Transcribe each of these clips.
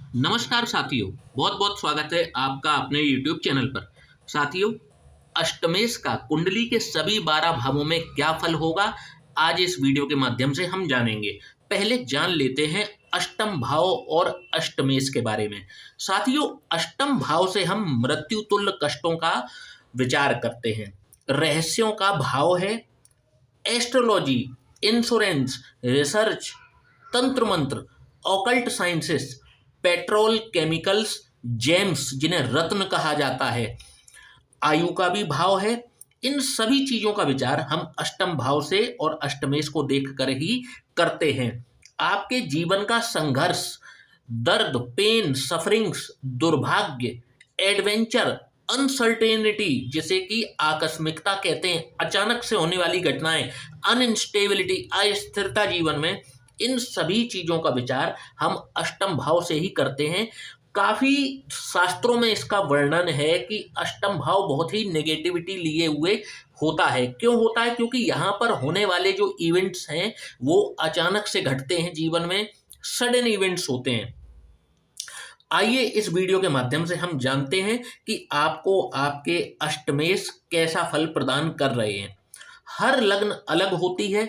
नमस्कार साथियों, बहुत बहुत स्वागत है आपका अपने YouTube चैनल पर। साथियों, अष्टमेश का कुंडली के सभी 12 भावों में क्या फल होगा, आज इस वीडियो के माध्यम से हम जानेंगे। पहले जान लेते हैं अष्टम भाव और अष्टमेश के बारे में। साथियों, अष्टम भाव से हम मृत्यु तुल्य कष्टों का विचार करते हैं। रहस्यों का भाव है। एस्ट्रोलॉजी, इंश्योरेंस, रिसर्च, तंत्र मंत्र, occult sciences, petrol, chemicals, James जिन्हें रत्न कहा जाता है, आयु का भी भाव है। इन सभी चीजों का विचार हम अष्टम भाव से और अष्टमेश को देखकर ही करते हैं। आपके जीवन का संघर्ष, दर्द, पेन, सफरिंग्स, दुर्भाग्य, एडवेंचर, अनसर्टेनिटी जिसे कि आकस्मिकता कहते हैं, अचानक से होने वाली घटनाएं, अनइंस्टेबिलिटी, अस्थिरता जीवन में, इन सभी चीजों का विचार हम अष्टम भाव से ही करते हैं। काफी शास्त्रों में इसका वर्णन है कि अष्टम भाव बहुत ही नेगेटिविटी लिए हुए होता है। क्यों होता है? क्योंकि यहाँ पर होने वाले जो इवेंट्स हैं वो अचानक से घटते हैं, जीवन में सडन इवेंट्स होते हैं। आइए इस वीडियो के माध्यम से हम जानते हैं कि आपको आपके अष्टमेश कैसा फल प्रदान कर रहे हैं। हर लग्न अलग होती है।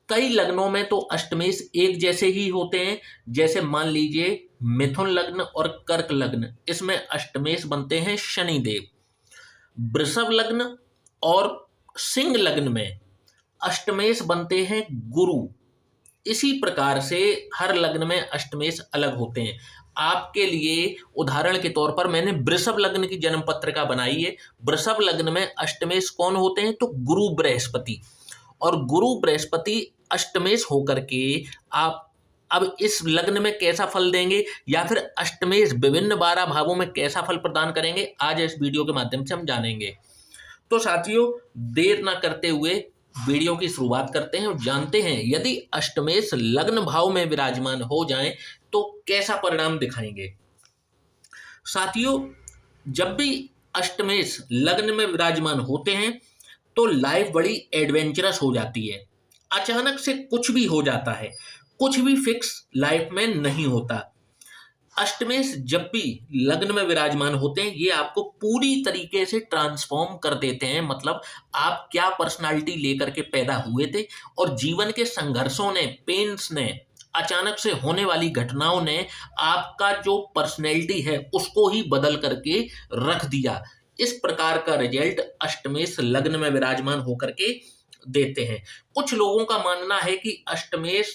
कई लग्नों में तो अष्टमेश एक जैसे ही होते हैं। जैसे मान लीजिए मिथुन लग्न और कर्क लग्न, इसमें अष्टमेश बनते हैं शनिदेव। वृषभ लग्न और सिंह लग्न में अष्टमेश बनते हैं गुरु। इसी प्रकार से हर लग्न में अष्टमेश अलग होते हैं। आपके लिए उदाहरण के तौर पर मैंने वृषभ लग्न की जन्म पत्रिका बनाई है। वृषभ लग्न में अष्टमेश कौन होते हैं? तो गुरु बृहस्पति। और गुरु बृहस्पति अष्टमेश होकर के आप अब इस लग्न में कैसा फल देंगे या फिर अष्टमेश विभिन्न 12 भावों में कैसा फल प्रदान करेंगे, आज इस वीडियो के माध्यम से हम जानेंगे। तो साथियों, देर ना करते हुए वीडियो की शुरुआत करते हैं और जानते हैं यदि अष्टमेश लग्न भाव में विराजमान हो जाएं तो कैसा परिणाम दिखाएंगे। साथियों, जब भी अष्टमेश लग्न में विराजमान होते हैं तो लाइफ बड़ी एडवेंचरस हो जाती है। अचानक से कुछ भी हो जाता है, कुछ भी फिक्स लाइफ में नहीं होता। अष्टमेश जब भी लग्न में विराजमान होते हैं ये आपको पूरी तरीके से ट्रांसफॉर्म कर देते हैं। मतलब आप क्या पर्सनालिटी लेकर के पैदा हुए थे और जीवन के संघर्षों ने, पेन्स ने, अचानक से होने वाली घटनाओं ने आपका जो पर्सनैलिटी है उसको ही बदल करके रख दिया। इस प्रकार का रिजल्ट अष्टमेश लग्न में विराजमान होकर के देते हैं। कुछ लोगों का मानना है कि अष्टमेश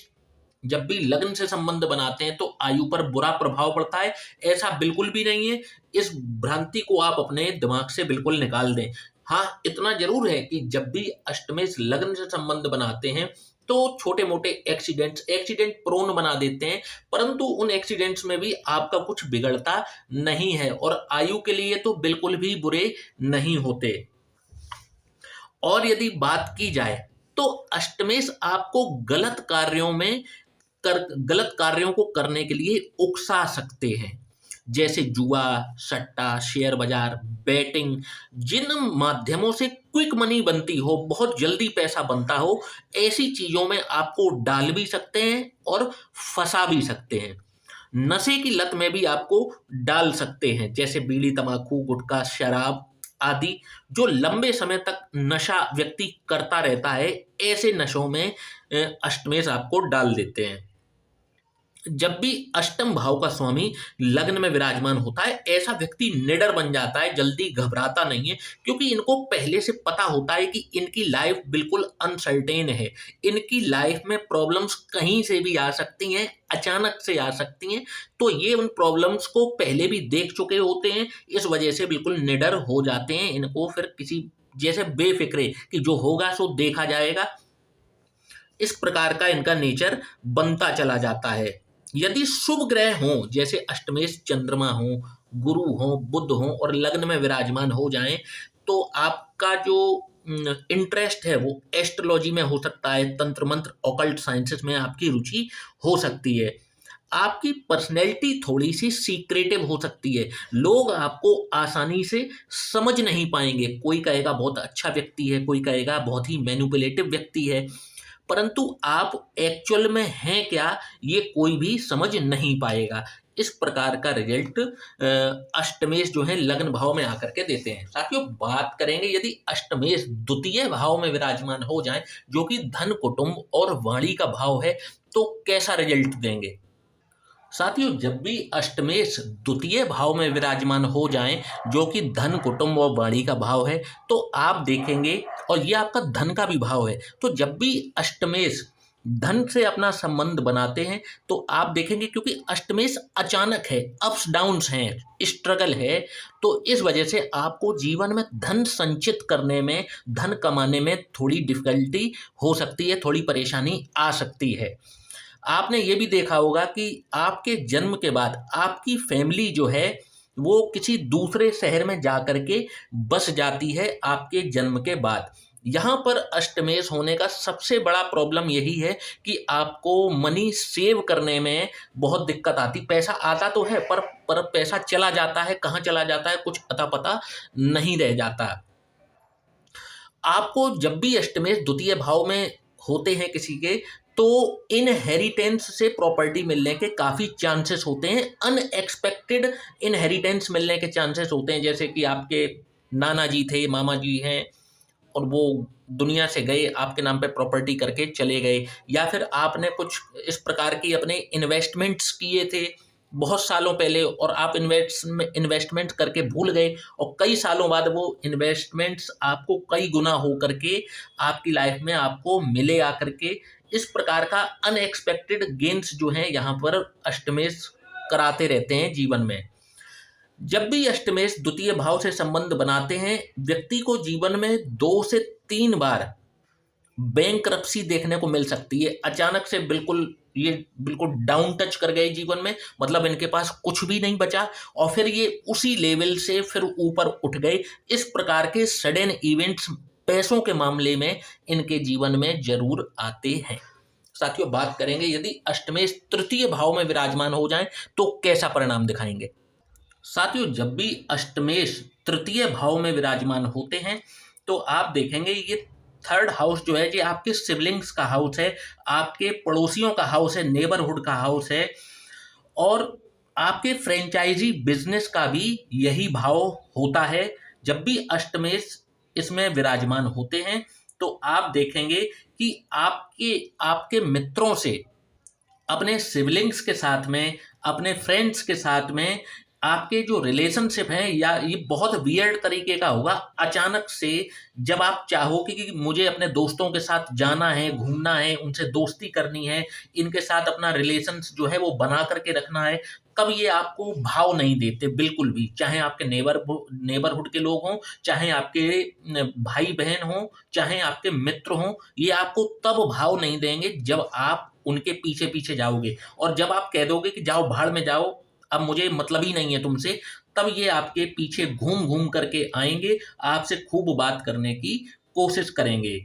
जब भी लग्न से संबंध बनाते हैं तो आयु पर बुरा प्रभाव पड़ता है। ऐसा बिल्कुल भी नहीं है। इस भ्रांति को आप अपने दिमाग से बिल्कुल निकाल दें। हाँ, इतना जरूर है कि जब भी अष्टमेश लग्न से संबंध बनाते हैं तो छोटे मोटे एक्सीडेंट प्रोन बना देते हैं, परंतु उन एक्सीडेंट्स में भी आपका कुछ बिगड़ता नहीं है और आयु के लिए तो बिल्कुल भी बुरे नहीं होते। और यदि बात की जाए तो अष्टमेश आपको गलत कार्यों को करने के लिए उकसा सकते हैं। जैसे जुआ, सट्टा, शेयर बाजार, बैटिंग, जिन माध्यमों से क्विक मनी बनती हो, बहुत जल्दी पैसा बनता हो, ऐसी चीजों में आपको डाल भी सकते हैं और फंसा भी सकते हैं। नशे की लत में भी आपको डाल सकते हैं, जैसे बीड़ी, तंबाकू, गुटखा, शराब आदि। जो लंबे समय तक नशा व्यक्ति करता रहता है, ऐसे नशों में अष्टमेश आपको डाल देते हैं। जब भी अष्टम भाव का स्वामी लग्न में विराजमान होता है ऐसा व्यक्ति निडर बन जाता है, जल्दी घबराता नहीं है, क्योंकि इनको पहले से पता होता है कि इनकी लाइफ बिल्कुल अनसर्टेन है। इनकी लाइफ में प्रॉब्लम्स कहीं से भी आ सकती हैं, अचानक से आ सकती हैं। तो ये उन प्रॉब्लम्स को पहले भी देख चुके होते हैं, इस वजह से बिल्कुल निडर हो जाते हैं। इनको फिर किसी जैसे बेफिक्रे कि जो होगा सो देखा जाएगा, इस प्रकार का इनका नेचर बनता चला जाता है। यदि शुभ ग्रह हों, जैसे अष्टमेश चंद्रमा हो, गुरु हो, बुध हो और लग्न में विराजमान हो जाएं, तो आपका जो इंटरेस्ट है वो एस्ट्रोलॉजी में हो सकता है, तंत्र मंत्र, ऑकल्ट साइंसेस में आपकी रुचि हो सकती है। आपकी पर्सनैलिटी थोड़ी सी सीक्रेटिव हो सकती है। लोग आपको आसानी से समझ नहीं पाएंगे। कोई कहेगा बहुत अच्छा व्यक्ति है, कोई कहेगा बहुत ही मैनिपुलेटिव व्यक्ति है, परंतु आप एक्चुअल में हैं क्या ये कोई भी समझ नहीं पाएगा। इस प्रकार का रिजल्ट अष्टमेश जो है लग्न भाव में आकर के देते हैं। साथियों, बात करेंगे यदि अष्टमेश द्वितीय भाव में विराजमान हो जाए, जो कि धन, कुटुंब और वाणी का भाव है, तो कैसा रिजल्ट देंगे। साथियों, जब भी अष्टमेश द्वितीय भाव में विराजमान हो जाएं, जो कि धन, कुटुंब और वाणी का भाव है, तो आप देखेंगे, और ये आपका धन का भी भाव है, तो जब भी अष्टमेश धन से अपना संबंध बनाते हैं, तो आप देखेंगे, क्योंकि अष्टमेश अचानक है, अप्स डाउन्स हैं, स्ट्रगल है, तो इस वजह से आपको जीवन में धन संचित करने में, धन कमाने में थोड़ी डिफिकल्टी हो सकती है, थोड़ी परेशानी आ सकती है। आपने ये भी देखा होगा कि आपके जन्म के बाद आपकी फैमिली जो है वो किसी दूसरे शहर में जा कर के बस जाती है आपके जन्म के बाद। यहाँ पर अष्टमेश होने का सबसे बड़ा प्रॉब्लम यही है कि आपको मनी सेव करने में बहुत दिक्कत आती। पैसा आता तो है, पर पैसा चला जाता है, कहाँ चला जाता है कुछ अता पता नहीं रह जाता। आपको जब भी अष्टमेश द्वितीय भाव में होते हैं किसी के, तो इनहेरिटेंस से प्रॉपर्टी मिलने के काफ़ी चांसेस होते हैं। अनएक्सपेक्टेड इनहेरिटेंस मिलने के चांसेस होते हैं, जैसे कि आपके नाना जी थे, मामा जी हैं, और वो दुनिया से गए, आपके नाम पे प्रॉपर्टी करके चले गए, या फिर आपने कुछ इस प्रकार की अपने इन्वेस्टमेंट्स किए थे बहुत सालों पहले, और आप इन्वेस्टमेंट करके भूल गए, और कई सालों बाद वो इन्वेस्टमेंट्स आपको कई गुना हो करके आपकी लाइफ में आपको मिले आकर के। इस प्रकार का अनएक्सपेक्टेड गेन्स जो हैं यहाँ पर अष्टमेश कराते रहते हैं जीवन में। जब भी अष्टमेश द्वितीय भाव से संबंध बनाते हैं, व्यक्ति को जीवन में 2 से 3 बार बैंकरप्सी देखने को मिल सकती है। अचानक से बिल्कुल डाउन टच कर गए जीवन में, मतलब इनके पास कुछ भी नहीं बचा, और फिर ये उसी लेवल से फिर ऊपर उठ गए। इस प्रकार के सडन इवेंट्स पैसों के मामले में इनके जीवन में जरूर आते हैं। साथियों, बात करेंगे यदि अष्टमेश तृतीय भाव में विराजमान हो जाएं, तो कैसा परिणाम दिखाएंगे। साथियों, जब भी अष्टमेश तृतीय भाव में विराजमान होते हैं, तो आप देखेंगे ये थर्ड हाउस जो है, ये आपके सिबलिंग्स का हाउस है, आपके पड़ोसियों का हाउस है, नेबरहुड का हाउस है, और आपके फ्रेंचाइजी बिजनेस का भी यही भाव होता है। जब भी अष्टमेश इसमें विराजमान होते हैं, तो आप देखेंगे कि आपके आपके मित्रों से, अपने सिबलिंग्स के साथ में, अपने फ्रेंड्स के साथ में आपके जो रिलेशनशिप हैं, या ये बहुत वियर्ड तरीके का होगा। अचानक से जब आप चाहोगे कि मुझे अपने दोस्तों के साथ जाना है, घूमना है, उनसे दोस्ती करनी है, इनके साथ अपना रिलेशंस जो है वो बना करके रखना है, तब ये आपको भाव नहीं देते बिल्कुल भी। चाहे आपके नेबरहुड के लोग हों, चाहे आपके भाई बहन हों, चाहे आपके मित्र हों, ये आपको तब भाव नहीं देंगे जब आप उनके पीछे पीछे जाओगे, और जब आप कह दोगे कि जाओ भाड़ में जाओ, अब मुझे मतलब ही नहीं है तुमसे, तब ये आपके पीछे घूम घूम करके आएंगे, आपसे खूब बात करने की कोशिश करेंगे।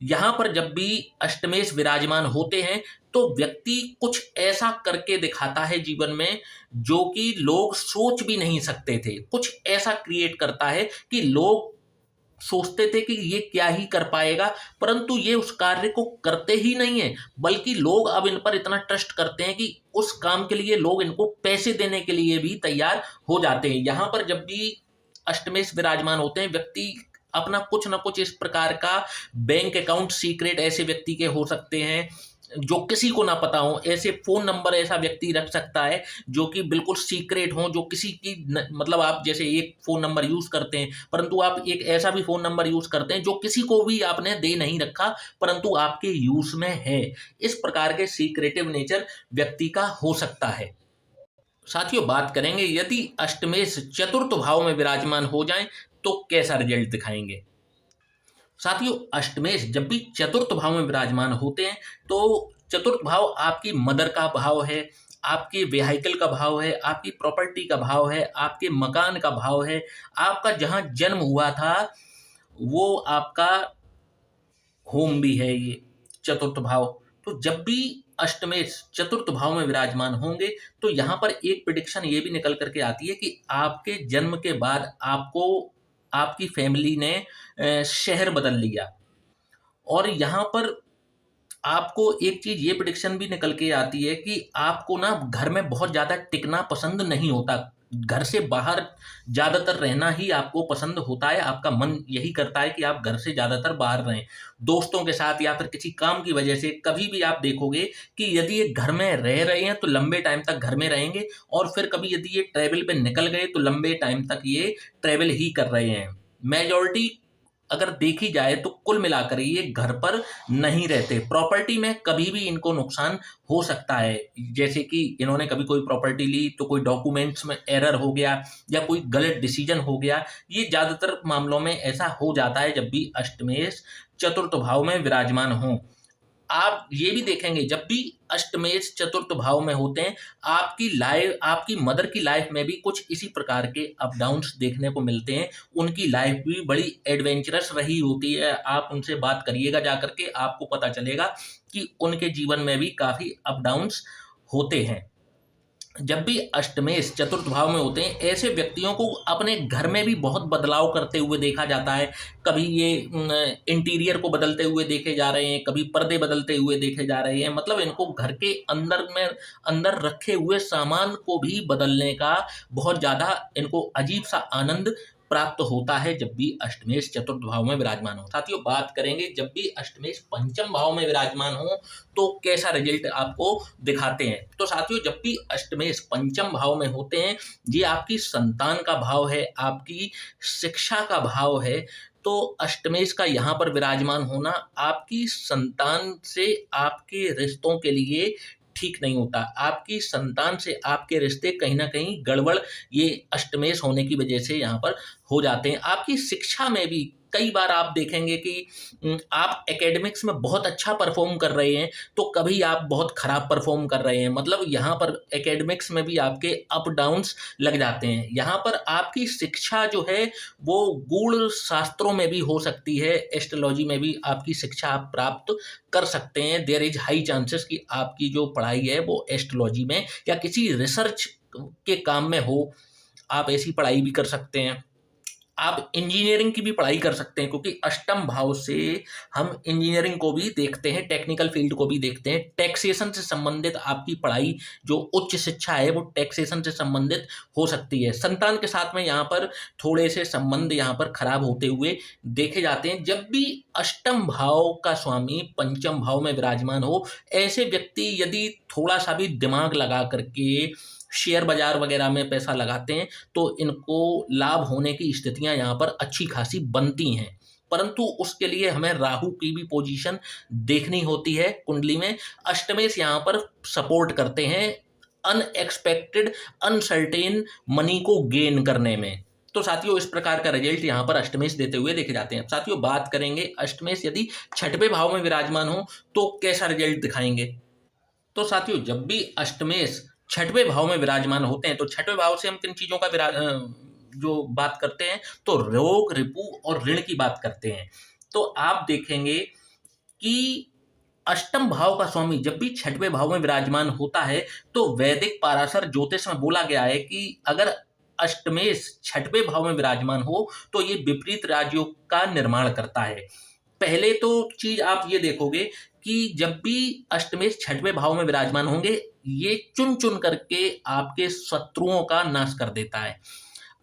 यहाँ पर जब भी अष्टमेश विराजमान होते हैं, तो व्यक्ति कुछ ऐसा करके दिखाता है जीवन में जो कि लोग सोच भी नहीं सकते थे। कुछ ऐसा क्रिएट करता है कि लोग सोचते थे कि ये क्या ही कर पाएगा, परंतु ये उस कार्य को करते ही नहीं है, बल्कि लोग अब इन पर इतना ट्रस्ट करते हैं कि उस काम के लिए लोग इनको पैसे देने के लिए भी तैयार हो जाते हैं। यहाँ पर जब भी अष्टमेश विराजमान होते हैं, व्यक्ति अपना कुछ ना कुछ इस प्रकार का बैंक अकाउंट सीक्रेट ऐसे व्यक्ति के हो सकते हैं जो किसी को ना पता हो, ऐसे फोन नंबर ऐसा व्यक्ति रख सकता है जो कि बिल्कुल सीक्रेट हो, जो किसी की मतलब आप जैसे एक फोन नंबर यूज करते हैं, परंतु आप एक ऐसा भी फोन नंबर यूज करते हैं जो किसी को भी आपने दे नहीं रखा, परंतु आपके यूज में है। इस प्रकार के सीक्रेटिव नेचर व्यक्ति का हो सकता है। साथियों, बात करेंगे यदि अष्टमेश चतुर्थ भाव में विराजमान हो जाए, तो कैसा रिजल्ट दिखाएंगे। साथियों, अष्टमेश जब भी चतुर्थ भाव में विराजमान होते हैं, तो चतुर्थ भाव आपकी मदर का भाव है, आपके व्हीकल का भाव है, आपकी प्रॉपर्टी का भाव है, आपके मकान का भाव है, आपका जहां जन्म हुआ था वो आपका होम भी है ये चतुर्थ भाव। तो जब भी अष्टमेश चतुर्थ भाव में विराजमान होंगे, तो यहाँ पर एक प्रिडिक्शन ये भी निकल करके आती है कि आपके जन्म के बाद आपको आपकी फैमिली ने शहर बदल लिया, और यहाँ पर आपको एक चीज ये प्रिडिक्शन भी निकल के आती है कि आपको ना घर में बहुत ज्यादा टिकना पसंद नहीं होता, घर से बाहर ज्यादातर रहना ही आपको पसंद होता है। आपका मन यही करता है कि आप घर से ज्यादातर बाहर रहें, दोस्तों के साथ या फिर किसी काम की वजह से। कभी भी आप देखोगे कि यदि ये घर में रह रहे हैं तो लंबे टाइम तक घर में रहेंगे, और फिर कभी यदि ये ट्रैवल पे निकल गए तो लंबे टाइम तक ये ट्रैवल ही कर रहे हैं। मेजॉरिटी अगर देखी जाए तो कुल मिलाकर ये घर पर नहीं रहते। प्रॉपर्टी में कभी भी इनको नुकसान हो सकता है, जैसे कि इन्होंने कभी कोई प्रॉपर्टी ली तो कोई डॉक्यूमेंट्स में एरर हो गया या कोई गलत डिसीजन हो गया। ये ज्यादातर मामलों में ऐसा हो जाता है जब भी अष्टमेश चतुर्थ भाव में विराजमान हो। आप ये भी देखेंगे जब भी अष्टमेश चतुर्थ भाव में होते हैं, आपकी लाइफ, आपकी मदर की लाइफ में भी कुछ इसी प्रकार के अप डाउन्स देखने को मिलते हैं। उनकी लाइफ भी बड़ी एडवेंचरस रही होती है। आप उनसे बात करिएगा जा करके, आपको पता चलेगा कि उनके जीवन में भी काफी अप डाउन्स होते हैं। जब भी अष्टमेश चतुर्थ भाव में होते हैं, ऐसे व्यक्तियों को अपने घर में भी बहुत बदलाव करते हुए देखा जाता है। कभी ये इंटीरियर को बदलते हुए देखे जा रहे हैं, कभी पर्दे बदलते हुए देखे जा रहे हैं। मतलब इनको घर के अंदर रखे हुए सामान को भी बदलने का बहुत ज़्यादा इनको अजीब सा आनंद प्राप्त होता है जब भी अष्टमेश चतुर्थ भाव में विराजमान हो। साथियों, बात करेंगे जब भी अष्टमेश पंचम भाव में विराजमान हो तो कैसा रिजल्ट आपको दिखाते हैं। तो साथियों, जब भी अष्टमेश पंचम भाव में होते हैं, ये आपकी संतान का भाव है, आपकी शिक्षा का भाव है। तो अष्टमेश का यहाँ पर विराजमान होना आपकी संतान से आपके रिश्तों के लिए ठीक नहीं होता। आपकी संतान से आपके रिश्ते कहीं ना कहीं गड़बड़ ये अष्टमेश होने की वजह से यहाँ पर हो जाते हैं। आपकी शिक्षा में भी कई बार आप देखेंगे कि आप एकेडमिक्स में बहुत अच्छा परफॉर्म कर रहे हैं तो कभी आप बहुत खराब परफॉर्म कर रहे हैं। मतलब यहाँ पर एकेडमिक्स में भी आपके अप डाउन्स लग जाते हैं। यहाँ पर आपकी शिक्षा जो है वो गूढ़ शास्त्रों में भी हो सकती है, एस्ट्रोलॉजी में भी आपकी शिक्षा आप प्राप्त कर सकते हैं। देयर इज हाई चांसेस कि आपकी जो पढ़ाई है वो एस्ट्रोलॉजी में या किसी रिसर्च के काम में हो। आप ऐसी पढ़ाई भी कर सकते हैं। आप इंजीनियरिंग की भी पढ़ाई कर सकते हैं, क्योंकि अष्टम भाव से हम इंजीनियरिंग को भी देखते हैं, टेक्निकल फील्ड को भी देखते हैं। टैक्सेशन से संबंधित आपकी पढ़ाई जो उच्च शिक्षा है वो टैक्सेशन से संबंधित हो सकती है। संतान के साथ में यहाँ पर थोड़े से संबंध यहाँ पर खराब होते हुए देखे जाते हैं। जब भी अष्टम भाव का स्वामी पंचम भाव में विराजमान हो, ऐसे व्यक्ति यदि थोड़ा सा भी दिमाग लगा करके शेयर बाजार वगैरह में पैसा लगाते हैं तो इनको लाभ होने की स्थितियां यहाँ पर अच्छी खासी बनती हैं। परंतु उसके लिए हमें राहु की भी पोजीशन देखनी होती है कुंडली में। अष्टमेश यहाँ पर सपोर्ट करते हैं अनएक्सपेक्टेड अनसर्टेन मनी को गेन करने में। तो साथियों, इस प्रकार का रिजल्ट यहाँ पर अष्टमेश देते हुए देखे जाते हैं। साथियों, बात करेंगे अष्टमेश यदि छठवें भाव में विराजमान हो तो कैसा रिजल्ट दिखाएंगे। तो साथियों, जब भी अष्टमेश छठवें भाव में विराजमान होते हैं तो छठवें भाव से हम किन चीजों का जो बात करते हैं तो रोग, रिपु और ऋण की बात करते हैं। तो आप देखेंगे कि अष्टम भाव का स्वामी जब भी छठवें भाव में विराजमान होता है तो वैदिक पाराशर ज्योतिष में बोला गया है कि अगर अष्टमेश छठवें भाव में विराजमान हो तो ये विपरीत राजयोग का निर्माण करता है। पहले तो चीज आप ये देखोगे कि जब भी अष्टमेश छठवें भाव में विराजमान होंगे, ये चुन चुन करके आपके शत्रुओं का नाश कर देता है।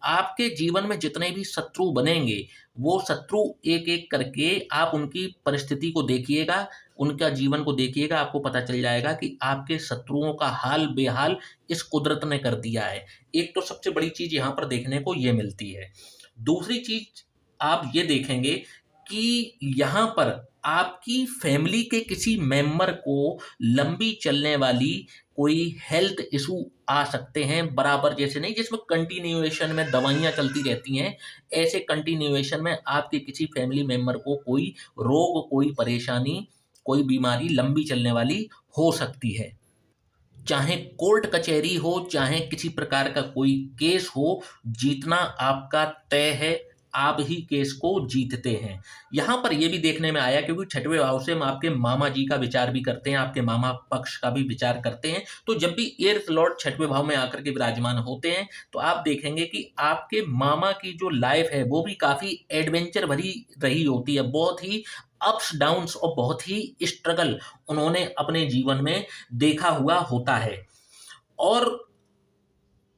आपके जीवन में जितने भी शत्रु बनेंगे वो शत्रु एक एक करके आप उनकी परिस्थिति को देखिएगा, उनका जीवन को देखिएगा, आपको पता चल जाएगा कि आपके शत्रुओं का हाल बेहाल इस कुदरत ने कर दिया है। एक तो सबसे बड़ी चीज यहाँ पर देखने को ये मिलती है। दूसरी चीज आप ये देखेंगे कि यहाँ पर आपकी फैमिली के किसी मेंबर को लंबी चलने वाली कोई हेल्थ इशू आ सकते हैं, बराबर जैसे नहीं जिसमें कंटिन्यूएशन में दवाइयाँ चलती रहती हैं, ऐसे कंटिन्यूएशन में आपके किसी फैमिली मेंबर को कोई रोग, कोई परेशानी, कोई बीमारी लंबी चलने वाली हो सकती है। चाहे कोर्ट कचहरी हो, चाहे किसी प्रकार का कोई केस हो, जीतना आपका तय है। आप ही केस को जीतते हैं। यहाँ पर यह भी देखने में आया क्योंकि छठवें भाव से हम आपके मामा जी का विचार भी करते हैं, आपके मामा पक्ष का भी विचार करते हैं। तो जब भी एर्थ लॉर्ड छठवें भाव में आकर के विराजमान होते हैं तो आप देखेंगे कि आपके मामा की जो लाइफ है वो भी काफी एडवेंचर भरी रही होती है, बहुत ही अप्स डाउन्स और बहुत ही स्ट्रगल उन्होंने अपने जीवन में देखा हुआ होता है। और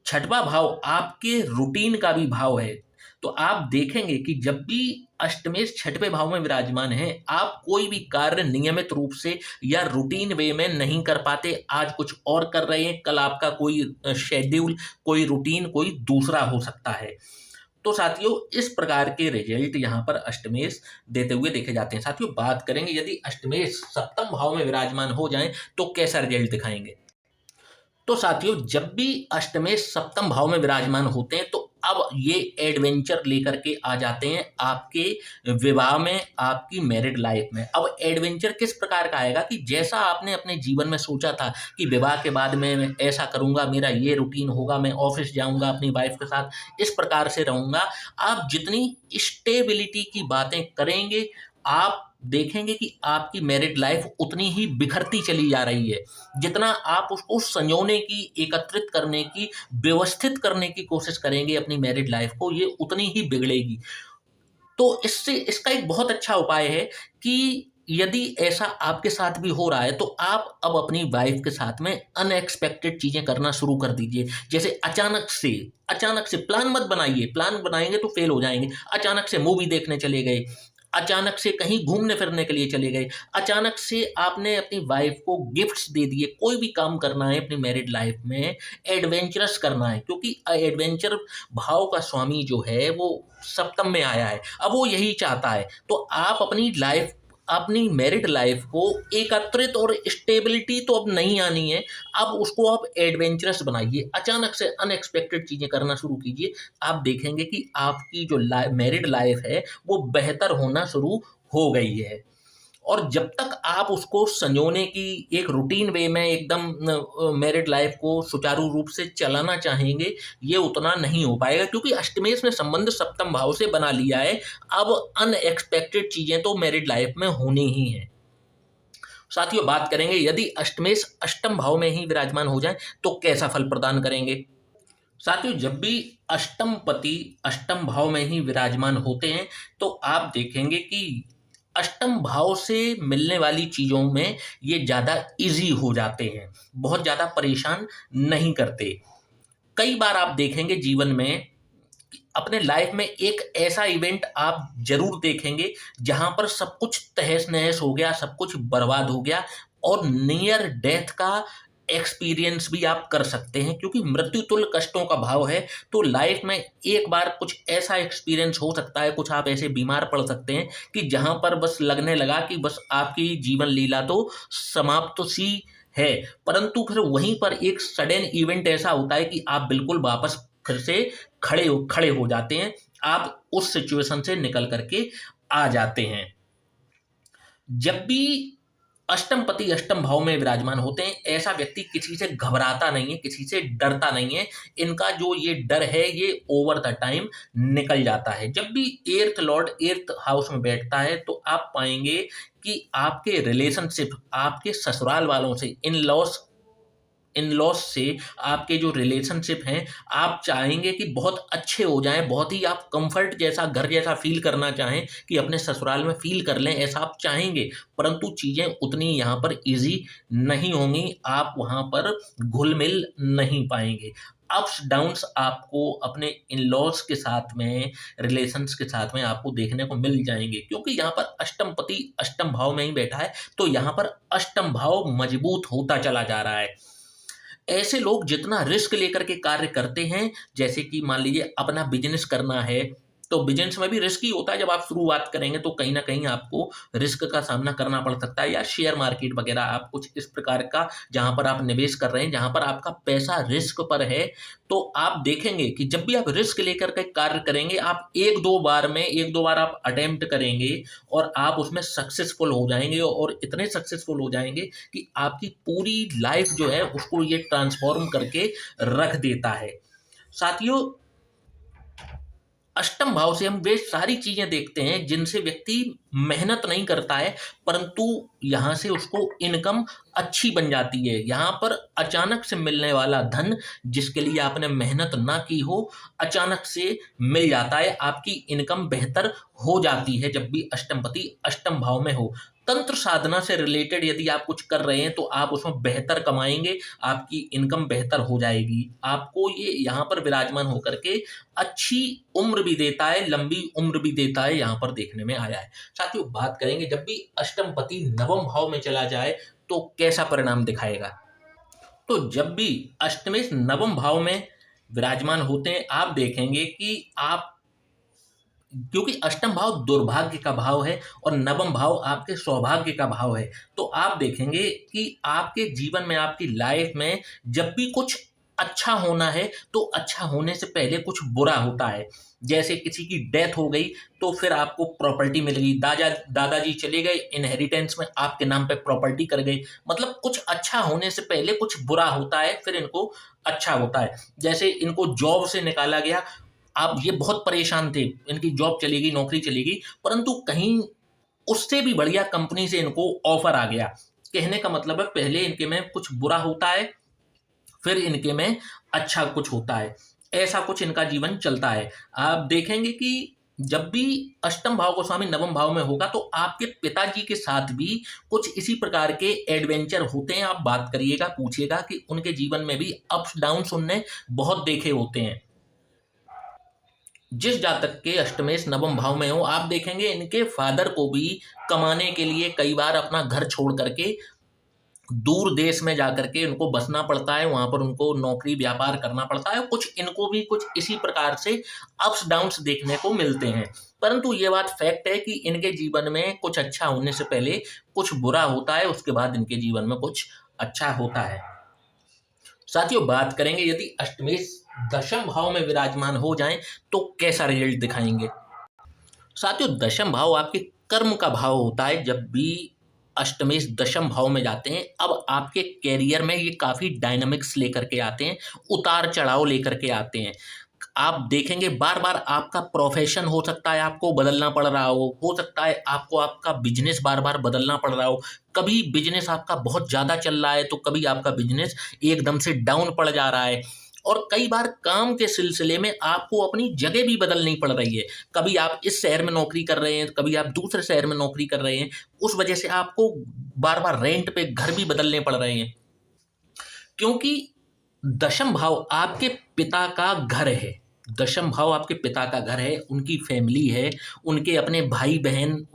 छठवां भाव आपके रूटीन का भी भाव है। तो आप देखेंगे कि जब भी अष्टमेश छठवें भाव में विराजमान है, आप कोई भी कार्य नियमित रूप से या रूटीन वे में नहीं कर पाते। आज कुछ और कर रहे हैं, कल आपका कोई शेड्यूल, कोई रूटीन, कोई दूसरा हो सकता है। तो साथियों, इस प्रकार के रिजल्ट यहाँ पर अष्टमेश देते हुए देखे जाते हैं। साथियों, बात करेंगे यदि अष्टमेश सप्तम भाव में विराजमान हो जाएं तो कैसा रिजल्ट दिखाएंगे। तो साथियों, जब भी अष्टमेश सप्तम भाव में विराजमान होते हैं तो अब ये एडवेंचर लेकर के आ जाते हैं आपके विवाह में, आपकी मैरिड लाइफ में। अब एडवेंचर किस प्रकार का आएगा कि जैसा आपने अपने जीवन में सोचा था कि विवाह के बाद मैं ऐसा करूंगा, मेरा ये रूटीन होगा, मैं ऑफिस जाऊंगा, अपनी वाइफ के साथ इस प्रकार से रहूंगा। आप जितनी स्टेबिलिटी की बातें करेंगे, आप देखेंगे कि आपकी मैरिड लाइफ उतनी ही बिखरती चली जा रही है। जितना आप उसको संजोने की, एकत्रित करने की, व्यवस्थित करने की कोशिश करेंगे अपनी मैरिड लाइफ को, ये उतनी ही बिगड़ेगी। तो इससे इसका एक बहुत अच्छा उपाय है कि यदि ऐसा आपके साथ भी हो रहा है तो आप अब अपनी वाइफ के साथ में अनएक्सपेक्टेड चीजें करना शुरू कर दीजिए। जैसे अचानक से प्लान मत बनाइए, प्लान बनाएंगे तो फेल हो जाएंगे। अचानक से मूवी देखने चले गए, अचानक से कहीं घूमने फिरने के लिए चले गए, अचानक से आपने अपनी वाइफ को गिफ्ट्स दे दिए। कोई भी काम करना है अपनी मैरिड लाइफ में, एडवेंचरस करना है, क्योंकि एडवेंचर भाव का स्वामी जो है वो सप्तम में आया है। अब वो यही चाहता है। तो आप अपनी मैरिड लाइफ को एकत्रित और स्टेबिलिटी तो अब नहीं आनी है, अब उसको आप एडवेंचरस बनाइए। अचानक से अनएक्सपेक्टेड चीजें करना शुरू कीजिए। आप देखेंगे कि आपकी जो मैरिड लाइफ है वो बेहतर होना शुरू हो गई है। और जब तक आप उसको संजोने की एक रूटीन वे में एकदम मैरिड लाइफ को सुचारू रूप से चलाना चाहेंगे, ये उतना नहीं हो पाएगा, क्योंकि अष्टमेश ने संबंध सप्तम भाव से बना लिया है। अब अनएक्सपेक्टेड चीजें तो मैरिड लाइफ में होनी ही है। साथियों, बात करेंगे यदि अष्टमेश अष्टम भाव में ही विराजमान हो जाए तो कैसा फल प्रदान करेंगे। साथियों, जब भी अष्टम पति अष्टम भाव में ही विराजमान होते हैं तो आप देखेंगे कि अष्टम भाव से मिलने वाली चीजों में ये ज्यादा इजी हो जाते हैं, बहुत ज्यादा परेशान नहीं करते। कई बार आप देखेंगे जीवन में, अपने लाइफ में एक ऐसा इवेंट आप जरूर देखेंगे जहां पर सब कुछ तहस नहस हो गया, सब कुछ बर्बाद हो गया और नियर डेथ का एक्सपीरियंस भी आप कर सकते हैं, क्योंकि मृत्यु तुल्य कष्टों का भाव है। तो लाइफ में एक बार कुछ ऐसा एक्सपीरियंस हो सकता है, कुछ आप ऐसे बीमार पड़ सकते हैं कि जहां पर बस लगने लगा कि बस आपकी जीवन लीला तो समाप्त सी है। परंतु फिर वहीं पर एक सडन इवेंट ऐसा होता है कि आप बिल्कुल वापस फिर से खड़े हो जाते हैं, आप उस सिचुएशन से निकल करके आ जाते हैं। जब भी अष्टम पति अष्टम भाव में विराजमान होते हैं, ऐसा व्यक्ति किसी से घबराता नहीं है, किसी से डरता नहीं है। इनका जो ये डर है ये ओवर द टाइम निकल जाता है। जब भी एर्थ लॉर्ड एर्थ हाउस में बैठता है तो आप पाएंगे कि आपके रिलेशनशिप, आपके ससुराल वालों से, इन लॉस से आपके जो रिलेशनशिप हैं, आप चाहेंगे कि बहुत अच्छे हो जाएं, बहुत ही आप कंफर्ट जैसा, घर जैसा फील करना चाहें कि अपने ससुराल में फील कर लें, ऐसा आप चाहेंगे। परंतु चीज़ें उतनी यहाँ पर इजी नहीं होंगी, आप वहाँ पर घुल मिल नहीं पाएंगे। अप्स डाउन्स आपको अपने इन लॉज के साथ में, रिलेशंस के साथ में आपको देखने को मिल जाएंगे, क्योंकि यहाँ पर अष्टम पति अष्टम भाव में ही बैठा है। तो यहाँ पर अष्टम भाव मजबूत होता चला जा रहा है। ऐसे लोग जितना रिस्क लेकर के कार्य करते हैं, जैसे कि मान लीजिए अपना बिजनेस करना है, तो बिजनेस में भी रिस्क ही होता है। जब आप शुरुआत करेंगे तो कहीं ना कहीं आपको रिस्क का सामना करना पड़ सकता है, या शेयर मार्केट वगैरह, आप कुछ इस प्रकार का जहां पर आप निवेश कर रहे हैं, जहां पर आपका पैसा रिस्क पर है। तो आप देखेंगे कि जब भी आप रिस्क लेकर के कार्य करेंगे, आप एक दो बार आप अटेम्प्ट करेंगे और आप उसमें सक्सेसफुल हो जाएंगे, और इतने सक्सेसफुल हो जाएंगे कि आपकी पूरी लाइफ जो है उसको ये ट्रांसफॉर्म करके रख देता है। साथियों, अष्टम भाव से हम वे सारी चीजें देखते हैं जिनसे व्यक्ति मेहनत नहीं करता है, परंतु यहाँ से उसको इनकम अच्छी बन जाती है। यहाँ पर अचानक से मिलने वाला धन, जिसके लिए आपने मेहनत ना की हो, अचानक से मिल जाता है। आपकी इनकम बेहतर हो जाती है जब भी अष्टमपति अष्टम भाव में हो। तंत्र साधना से रिलेटेड यदि आप कुछ कर रहे हैं तो आप उसमें बेहतर कमाएंगे, आपकी इनकम बेहतर हो जाएगी। आपको ये यहाँ पर विराजमान होकर के अच्छी उम्र भी देता है, लंबी उम्र भी देता है, यहाँ पर देखने में आया है। साथियों, बात करेंगे जब भी अष्टमपति नवम भाव में चला जाए तो कैसा परिणाम दिखाएगा। तो जब भी अष्टमेश नवम भाव में विराजमान होते हैं, आप देखेंगे कि आप, क्योंकि अष्टम भाव दुर्भाग्य का भाव है और नवम भाव आपके सौभाग्य का भाव है, तो आप देखेंगे कि आपके जीवन में, आपकी लाइफ में जब भी कुछ अच्छा होना है तो अच्छा होने से पहले कुछ बुरा होता है। जैसे किसी की डेथ हो गई तो फिर आपको प्रॉपर्टी मिल गई, दादाजी चले गए, इनहेरिटेंस में आपके नाम पे प्रॉपर्टी कर गई। मतलब कुछ अच्छा होने से पहले कुछ बुरा होता है, फिर इनको अच्छा होता है। जैसे इनको जॉब से निकाला गया, आप ये बहुत परेशान थे, इनकी जॉब चली गई, नौकरी चली गई, परंतु कहीं उससे भी बढ़िया कंपनी से इनको ऑफर आ गया। कहने का मतलब है पहले इनके में कुछ बुरा होता है, फिर इनके में अच्छा कुछ होता है। ऐसा कुछ इनका जीवन चलता है। आप देखेंगे कि जब भी अष्टम भाव को स्वामी नवम भाव में होगा तो आपके पिताजी के साथ भी कुछ इसी प्रकार के एडवेंचर होते हैं। आप बात करिएगा, पूछिएगा कि उनके जीवन में भी अप्स डाउन्स उनने बहुत देखे होते हैं। जिस जातक के अष्टमेश नवम भाव में हो, आप देखेंगे इनके फादर को भी कमाने के लिए कई बार अपना घर छोड़ करके दूर देश में जाकर के उनको बसना पड़ता है, वहां पर उनको नौकरी व्यापार करना पड़ता है। कुछ इनको भी कुछ इसी प्रकार से अप्स डाउन्स देखने को मिलते हैं। परंतु ये बात फैक्ट है कि इनके जीवन में कुछ अच्छा होने से पहले कुछ बुरा होता है, उसके बाद इनके जीवन में कुछ अच्छा होता है। साथियों, बात करेंगे यदि अष्टमेश दशम भाव में विराजमान हो जाएं तो कैसा रिजल्ट दिखाएंगे। साथियों, दशम भाव आपके कर्म का भाव होता है। जब भी अष्टमेश दशम भाव में जाते हैं, अब आपके कैरियर में ये काफ़ी डायनामिक्स लेकर के आते हैं, उतार चढ़ाव लेकर के आते हैं। आप देखेंगे बार बार आपका प्रोफेशन हो सकता है आपको बदलना पड़ रहा हो सकता है आपको आपका बिजनेस बार बार बदलना पड़ रहा हो। कभी बिजनेस आपका बहुत ज़्यादा चल रहा है तो कभी आपका बिजनेस एकदम से डाउन पड़ जा रहा है। और कई बार काम के सिलसिले में आपको अपनी जगह भी बदलनी पड़ रही है। कभी आप इस शहर में नौकरी कर रहे हैं, कभी आप दूसरे शहर में नौकरी कर रहे हैं, उस वजह से आपको बार बार रेंट पे घर भी बदलने पड़ रहे हैं, क्योंकि दशम भाव आपके पिता का घर है। दशम भाव आपके पिता का घर है, उनकी फैमिली है, उनके अपने भाई बहन,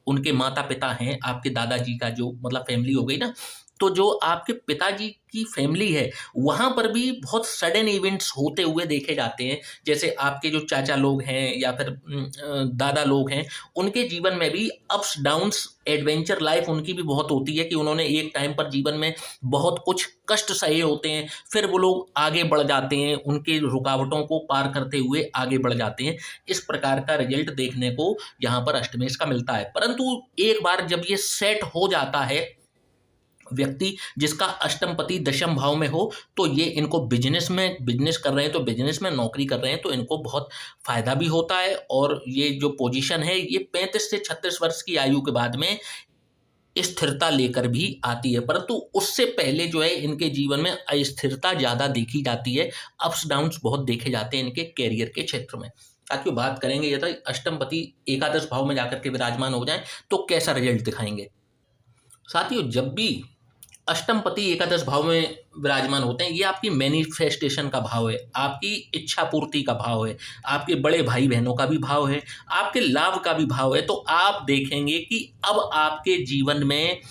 उनके माता पिता हैं, आपके दादाजी का जो मतलब फैमिली हो गई ना, तो जो आपके पिताजी की फैमिली है वहाँ पर भी बहुत सडन इवेंट्स होते हुए देखे जाते हैं। जैसे आपके जो चाचा लोग हैं या फिर दादा लोग हैं, उनके जीवन में भी अप्स डाउन्स, एडवेंचर लाइफ उनकी भी बहुत होती है कि उन्होंने एक टाइम पर जीवन में बहुत कुछ कष्ट सहे होते हैं, फिर वो लोग आगे बढ़ जाते हैं, उनके रुकावटों को पार करते हुए आगे बढ़ जाते हैं। इस प्रकार का रिजल्ट देखने को यहाँ पर अष्टमेश का मिलता है। परंतु एक बार जब ये सेट हो जाता है व्यक्ति जिसका अष्टमपति दशम भाव में हो, तो ये इनको बिजनेस कर रहे हैं तो बिजनेस में, नौकरी कर रहे हैं तो इनको बहुत फायदा भी होता है। और ये जो पोजीशन है ये 35 से 36 वर्ष की आयु के बाद में स्थिरता लेकर भी आती है। परंतु उससे पहले जो है इनके जीवन में अस्थिरता ज़्यादा देखी जाती है, अप्स डाउन्स बहुत देखे जाते हैं इनके कैरियर के क्षेत्र में। ताकि बात करेंगे यदि अष्टमपति एकादश भाव में जाकर के विराजमान हो जाए तो कैसा रिजल्ट दिखाएंगे। साथियों, जब भी अष्टमपति एकादश भाव में विराजमान होते हैं, ये आपकी मैनिफेस्टेशन का भाव है, आपकी इच्छा पूर्ति का भाव है, आपके बड़े भाई बहनों का भी भाव है, आपके लाभ का भी भाव है। तो आप देखेंगे कि अब आपके जीवन में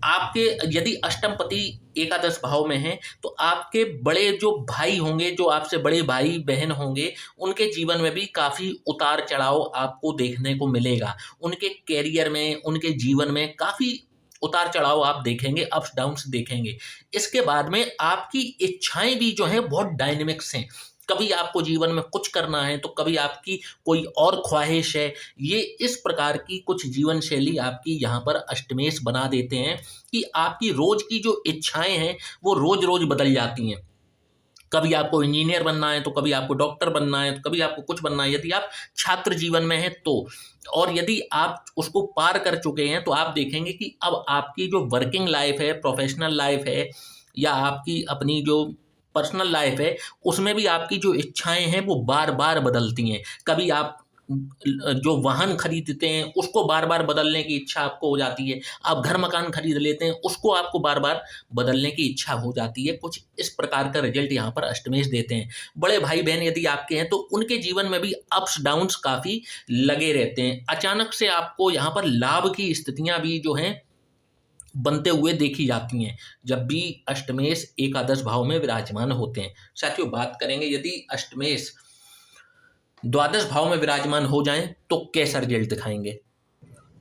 आपके यदि अष्टमपति एकादश भाव में है तो आपके बड़े जो भाई होंगे, जो आपसे बड़े भाई बहन होंगे, उनके जीवन में भी काफ़ी उतार चढ़ाव आपको देखने को मिलेगा। उनके कैरियर में, उनके जीवन में काफ़ी उतार चढ़ाव आप देखेंगे, अप्स डाउन्स देखेंगे। इसके बाद में आपकी इच्छाएं भी जो हैं बहुत डायनेमिक्स हैं। कभी आपको जीवन में कुछ करना है तो कभी आपकी कोई और ख्वाहिश है। ये इस प्रकार की कुछ जीवन शैली आपकी यहाँ पर अष्टमेश बना देते हैं कि आपकी रोज की जो इच्छाएं हैं वो रोज रोज बदल जाती हैं। कभी आपको इंजीनियर बनना है, तो कभी आपको डॉक्टर बनना है, तो कभी आपको कुछ बनना है। यदि आप छात्र जीवन में हैं तो, और यदि आप उसको पार कर चुके हैं तो आप देखेंगे कि अब आपकी जो वर्किंग लाइफ है, प्रोफेशनल लाइफ है, या आपकी अपनी जो पर्सनल लाइफ है, उसमें भी आपकी जो इच्छाएं हैं वो बार बार बदलती हैं। कभी आप जो वाहन खरीदते हैं उसको बार बार बदलने की इच्छा आपको हो जाती है, आप घर मकान खरीद लेते हैं उसको आपको बार बार बदलने की इच्छा हो जाती है। कुछ इस प्रकार का रिजल्ट यहाँ पर अष्टमेश देते हैं। बड़े भाई बहन यदि आपके हैं तो उनके जीवन में भी अप्स डाउन्स काफ़ी लगे रहते हैं। अचानक से आपको यहाँ पर लाभ की स्थितियाँ भी जो हैं बनते हुए देखी जाती हैं जब भी अष्टमेश एकादश भाव में विराजमान होते हैं। साथियों, बात करेंगे यदि अष्टमेश द्वादश भाव में विराजमान हो जाएं तो कैसा रिजल्ट दिखाएंगे।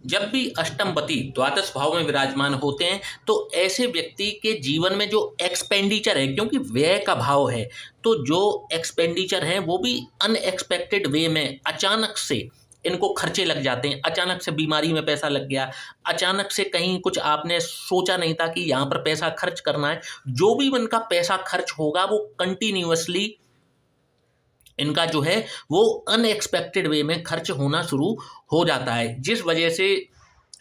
जब भी अष्टमपति द्वादश भाव में विराजमान होते हैं तो ऐसे व्यक्ति के जीवन में जो एक्सपेंडिचर है, क्योंकि व्यय का भाव है, तो जो एक्सपेंडिचर है वो भी अनएक्सपेक्टेड वे में अचानक से इनको खर्चे लग जाते हैं। अचानक से बीमारी में पैसा लग गया, अचानक से कहीं कुछ आपने सोचा नहीं था कि यहाँ पर पैसा खर्च करना है। जो भी इनका पैसा खर्च होगा वो कंटिन्यूअसली इनका जो है वो अनएक्सपेक्टेड वे में खर्च होना शुरू हो जाता है, जिस वजह से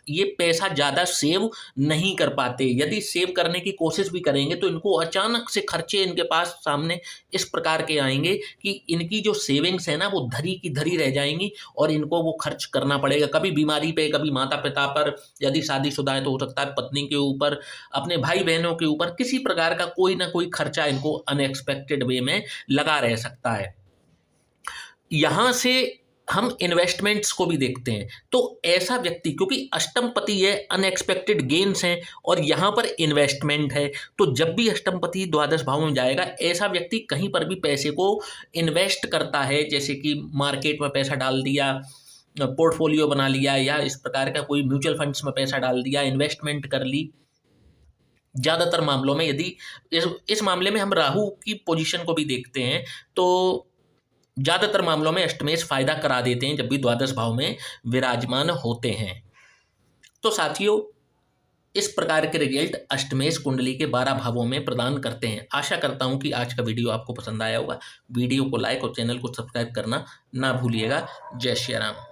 ये पैसा ज़्यादा सेव नहीं कर पाते। यदि सेव करने की कोशिश भी करेंगे तो इनको अचानक से खर्चे इनके पास सामने इस प्रकार के आएंगे कि इनकी जो सेविंग्स है ना वो धरी की धरी रह जाएंगी और इनको वो खर्च करना पड़ेगा। कभी बीमारी पे, कभी माता पिता पर, यदि शादीशुदा है तो हो सकता है पत्नी के ऊपर, अपने भाई बहनों के ऊपर, किसी प्रकार का कोई ना कोई खर्चा इनको अनएक्सपेक्टेड वे में लगा रह सकता है। यहाँ से हम इन्वेस्टमेंट्स को भी देखते हैं तो ऐसा व्यक्ति, क्योंकि अष्टमपति है, अनएक्सपेक्टेड गेन्स हैं और यहाँ पर इन्वेस्टमेंट है, तो जब भी अष्टमपति द्वादश भाव में जाएगा ऐसा व्यक्ति कहीं पर भी पैसे को इन्वेस्ट करता है, जैसे कि मार्केट में पैसा डाल दिया, पोर्टफोलियो बना लिया, या इस प्रकार का कोई म्यूचुअल फंड्स में पैसा डाल दिया, इन्वेस्टमेंट कर ली। ज़्यादातर मामलों में यदि इस मामले में हम राहु की पोजीशन को भी देखते हैं तो ज़्यादातर मामलों में अष्टमेश फायदा करा देते हैं जब भी द्वादश भाव में विराजमान होते हैं। तो साथियों, इस प्रकार के रिजल्ट अष्टमेश कुंडली के 12 भावों में प्रदान करते हैं। आशा करता हूं कि आज का वीडियो आपको पसंद आया होगा। वीडियो को लाइक और चैनल को सब्सक्राइब करना ना भूलिएगा। जय श्री राम।